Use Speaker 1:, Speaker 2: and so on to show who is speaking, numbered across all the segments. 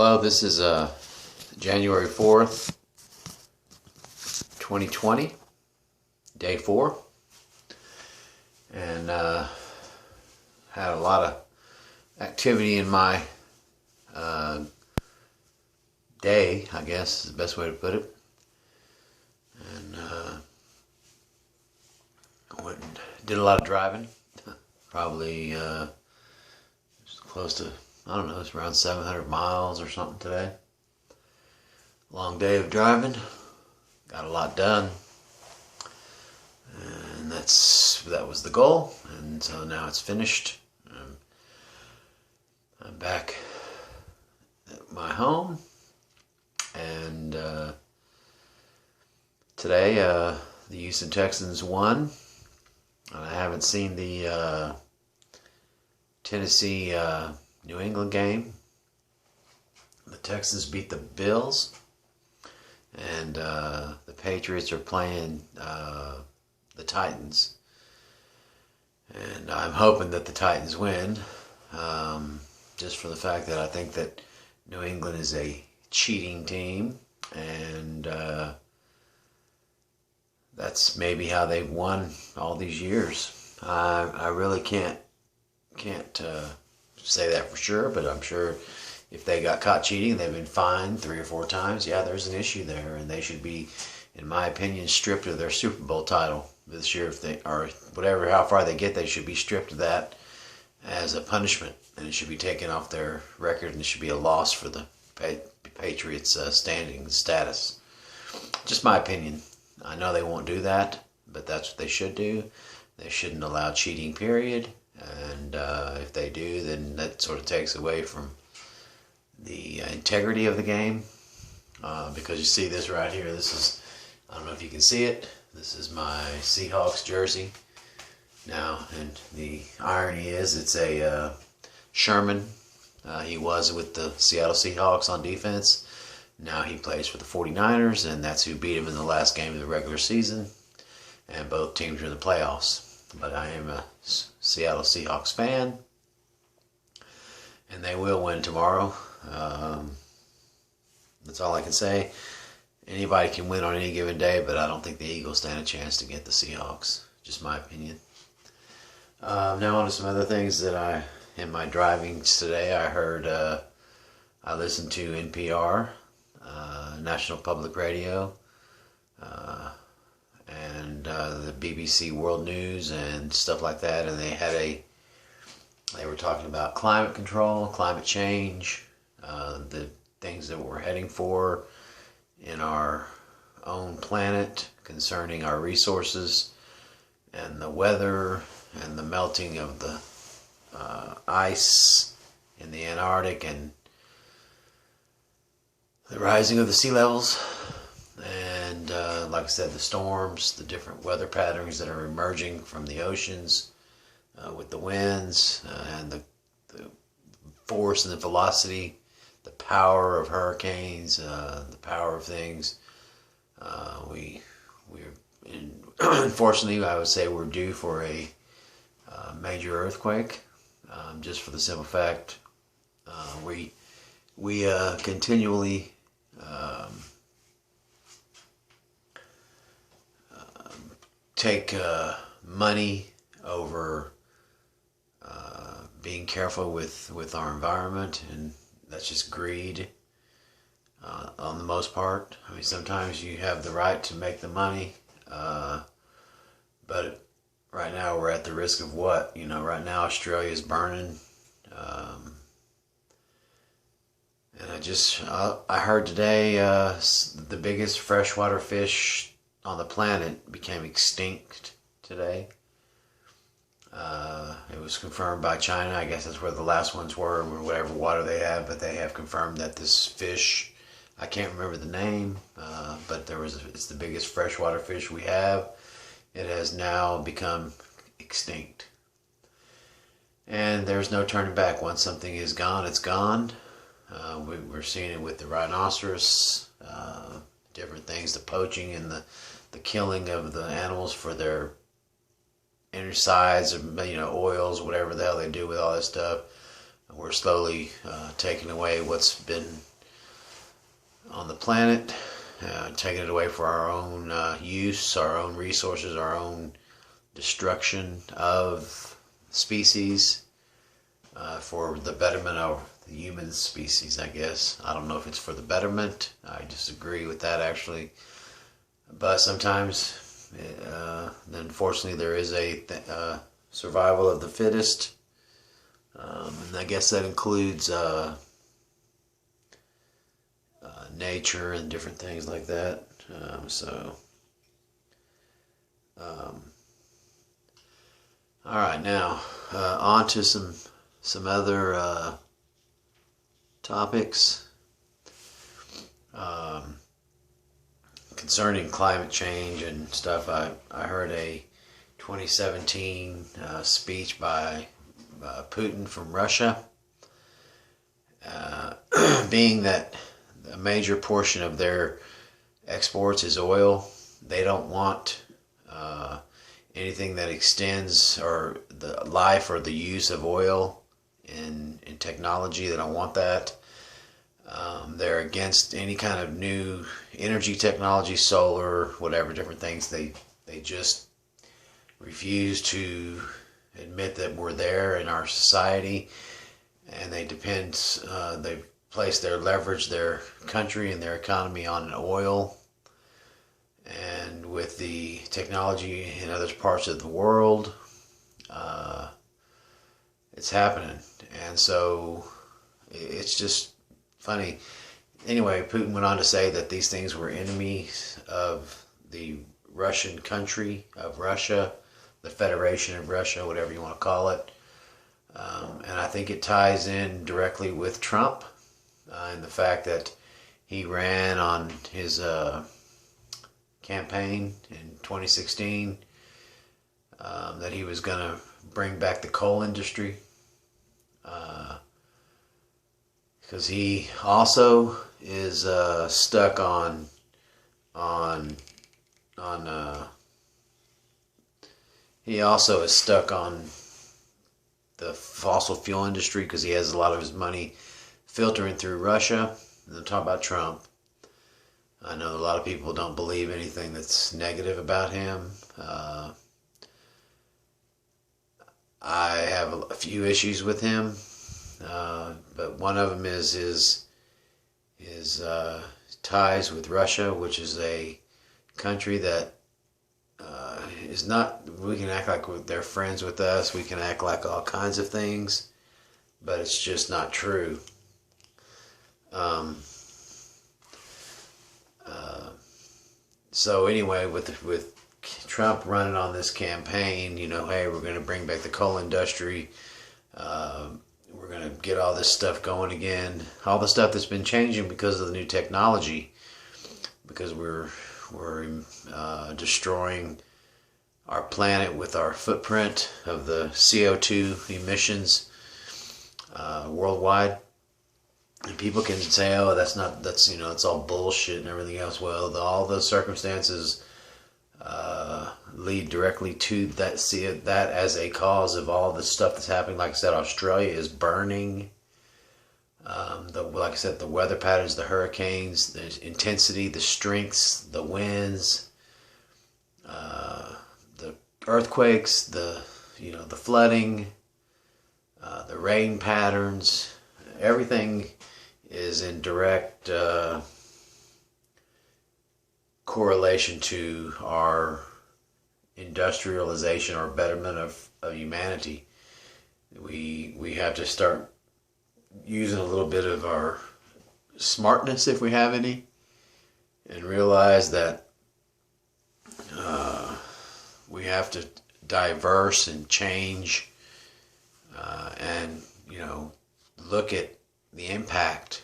Speaker 1: Hello, this is January 4th, 2020, day 4, and had a lot of activity in my day, I guess is the best way to put it. And I went and did a lot of driving, probably close to, I don't know, it's around 700 miles or something today. Long day of driving, got a lot done, and that was the goal, and so now it's finished. I'm back at my home, and today the Houston Texans won. I haven't seen the Tennessee New England game. The Texans beat the Bills, and the Patriots are playing the Titans, and I'm hoping that the Titans win, just for the fact that I think that New England is a cheating team, and that's maybe how they've won all these years. I really can't say that for sure, but I'm sure if they got caught cheating, they've been fined 3 or 4 times. Yeah, there's an issue there, and they should be, in my opinion, stripped of their Super Bowl title this year. If they, or whatever, how far they get, they should be stripped of that as a punishment, and it should be taken off their record, and it should be a loss for the Patriots' standing status. Just my opinion. I know they won't do that, but that's what they should do. They shouldn't allow cheating, period. And if they do, then that sort of takes away from the integrity of the game. Because you see this right here. This is, I don't know if you can see it. This is my Seahawks jersey. Now, and the irony is it's a Sherman. He was with the Seattle Seahawks on defense. Now he plays for the 49ers, and that's who beat him in the last game of the regular season. And both teams are in the playoffs. But I am a Seattle Seahawks fan, and they will win tomorrow. That's all I can say. Anybody can win on any given day, but I don't think the Eagles stand a chance to get the Seahawks. Just my opinion. Now on to some other things that in my driving today, I heard, I listened to NPR, National Public Radio, and the BBC World News and stuff like that, and they were talking about climate control, climate change, the things that we're heading for in our own planet concerning our resources and the weather and the melting of the ice in the Antarctic and the rising of the sea levels. And like I said, the storms, the different weather patterns that are emerging from the oceans with the winds and the force and the velocity, the power of hurricanes, the power of things. Unfortunately, I would say we're due for a major earthquake, just for the simple fact we continually take money over being careful with our environment, and that's just greed on the most part. I mean, sometimes you have the right to make the money, but right now we're at the risk of what? You know, right now Australia is burning, and I heard today the biggest freshwater fish on the planet became extinct today. It was confirmed by China. I guess that's where the last ones were, or whatever water they have, but they have confirmed that this fish, I can't remember the name, but it's the biggest freshwater fish we have. It has now become extinct. And there's no turning back. Once something is gone, it's gone. We're seeing it with the rhinoceros, different things, the poaching and the killing of the animals for their inner sides, or oils, whatever the hell they do with all this stuff. We're slowly taking away what's been on the planet, taking it away for our own use, our own resources, our own destruction of species, for the betterment of the human species, I guess. I don't know if it's for the betterment. I disagree with that, actually. But sometimes, unfortunately, there is a survival of the fittest. And I guess that includes nature and different things like that. All right, now on to some other topics concerning climate change and stuff. I heard a 2017 speech by Putin from Russia, being that a major portion of their exports is oil. They don't want anything that extends or the life or the use of oil in technology. They don't want that. They're against any kind of new energy technology, solar, whatever, different things. They just refuse to admit that we're there in our society, and they place their leverage, their country and their economy on oil. And with the technology in other parts of the world, it's happening. And so it's just funny. Anyway, Putin went on to say that these things were enemies of the Russian country, of Russia, the Federation of Russia, whatever you want to call it. And I think it ties in directly with Trump, and the fact that he ran on his campaign in 2016, that he was going to bring back the coal industry, because he also is stuck on he also is stuck on the fossil fuel industry, because he has a lot of his money filtering through Russia. And I'm talking about Trump. I know a lot of people don't believe anything that's negative about him. I have a few issues with him, but one of them is his ties with Russia, which is a country that is not. We can act like they're friends with us. We can act like all kinds of things, but it's just not true. So anyway, with Trump running on this campaign, hey, we're going to bring back the coal industry. We're going to get all this stuff going again. All the stuff that's been changing because of the new technology, because we're destroying our planet with our footprint of the CO2 emissions worldwide. And people can say, oh, that's it's all bullshit and everything else. Well, all the circumstances lead directly to that. See that as a cause of all the stuff that's happening. Like I said, Australia is burning. Like I said, the weather patterns, the hurricanes, the intensity, the strengths, the winds, the earthquakes, the flooding, the rain patterns, everything is in direct correlation to our industrialization or betterment of humanity. We have to start using a little bit of our smartness, if we have any, and realize that we have to diverse and change, and look at the impact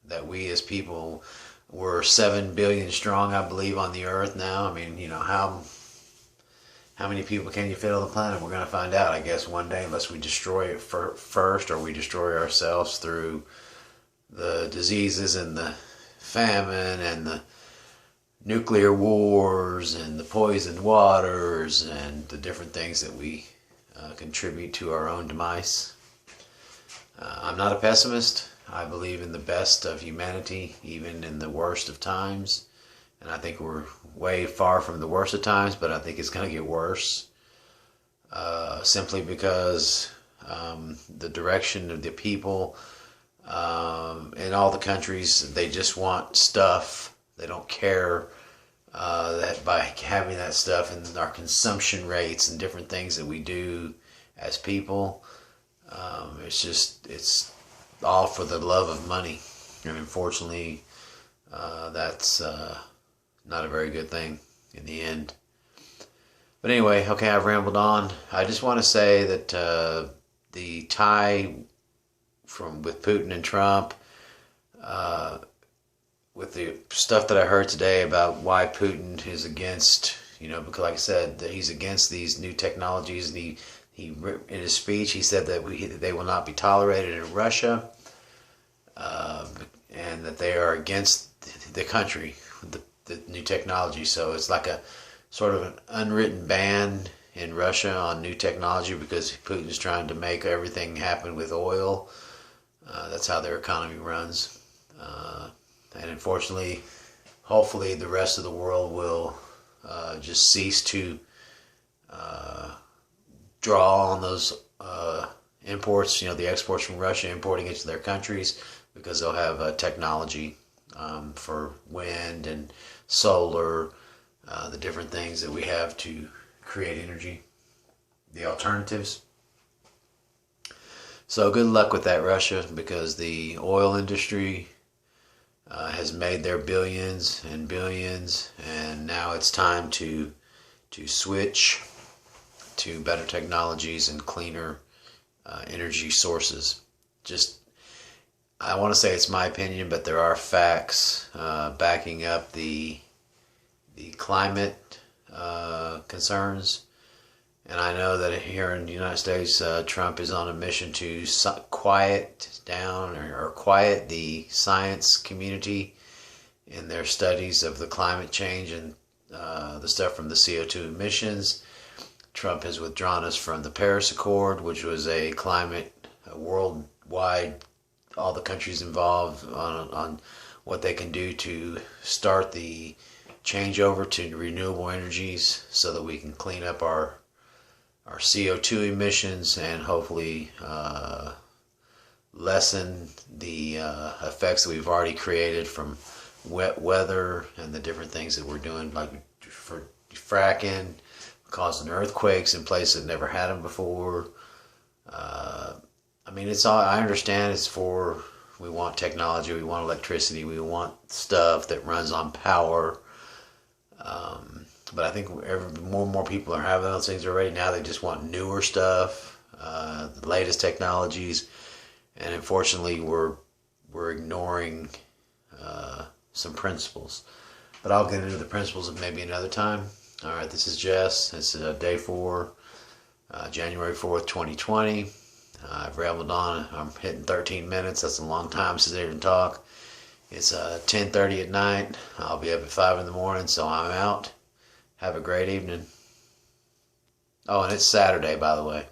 Speaker 1: that we as people, we're 7 billion strong, I believe, on the earth now. I mean, how many people can you fit on the planet? We're going to find out, I guess, one day, unless we destroy it first, or we destroy ourselves through the diseases and the famine and the nuclear wars and the poisoned waters and the different things that we contribute to our own demise. I'm not a pessimist. I believe in the best of humanity, even in the worst of times. And I think we're way far from the worst of times, but I think it's going to get worse. Simply because the direction of the people in all the countries, they just want stuff. They don't care that by having that stuff and our consumption rates and different things that we do as people, it's all for the love of money. And unfortunately, that's not a very good thing in the end. But anyway, okay, I've rambled on. I just want to say that the tie with Putin and Trump, with the stuff that I heard today about why Putin is against, because like I said, that he's against these new technologies. And he in his speech, he said that they will not be tolerated in Russia, and that they are against the country, the new technology. So it's like a sort of an unwritten ban in Russia on new technology because Putin's trying to make everything happen with oil. That's how their economy runs. And unfortunately, hopefully the rest of the world will just cease to draw on those imports, the exports from Russia, importing into their countries, because they'll have technology for wind and solar, the different things that we have to create energy, the alternatives. So good luck with that, Russia, because the oil industry has made their billions and billions, and now it's time to switch to better technologies and cleaner energy sources. I want to say it's my opinion, but there are facts backing up the climate concerns. And I know that here in the United States, Trump is on a mission to quiet down or quiet the science community in their studies of the climate change and the stuff from the CO2 emissions. Trump has withdrawn us from the Paris Accord, which was a worldwide, all the countries involved on what they can do to start the changeover to renewable energies so that we can clean up our CO2 emissions and hopefully lessen the effects that we've already created from wet weather and the different things that we're doing, like for fracking, causing earthquakes in places that never had them before. It's all, I understand we want technology, we want electricity, we want stuff that runs on power. But I think more and more people are having those things already. Now they just want newer stuff, the latest technologies, and unfortunately we're ignoring some principles. But I'll get into the principles of maybe another time. All right, this is Jess. It's day 4, January 4th, 2020. I've rambled on. I'm hitting 13 minutes. That's a long time since I didn't talk. It's 10:30 at night. I'll be up at 5 in the morning, so I'm out. Have a great evening. Oh, and it's Saturday, by the way.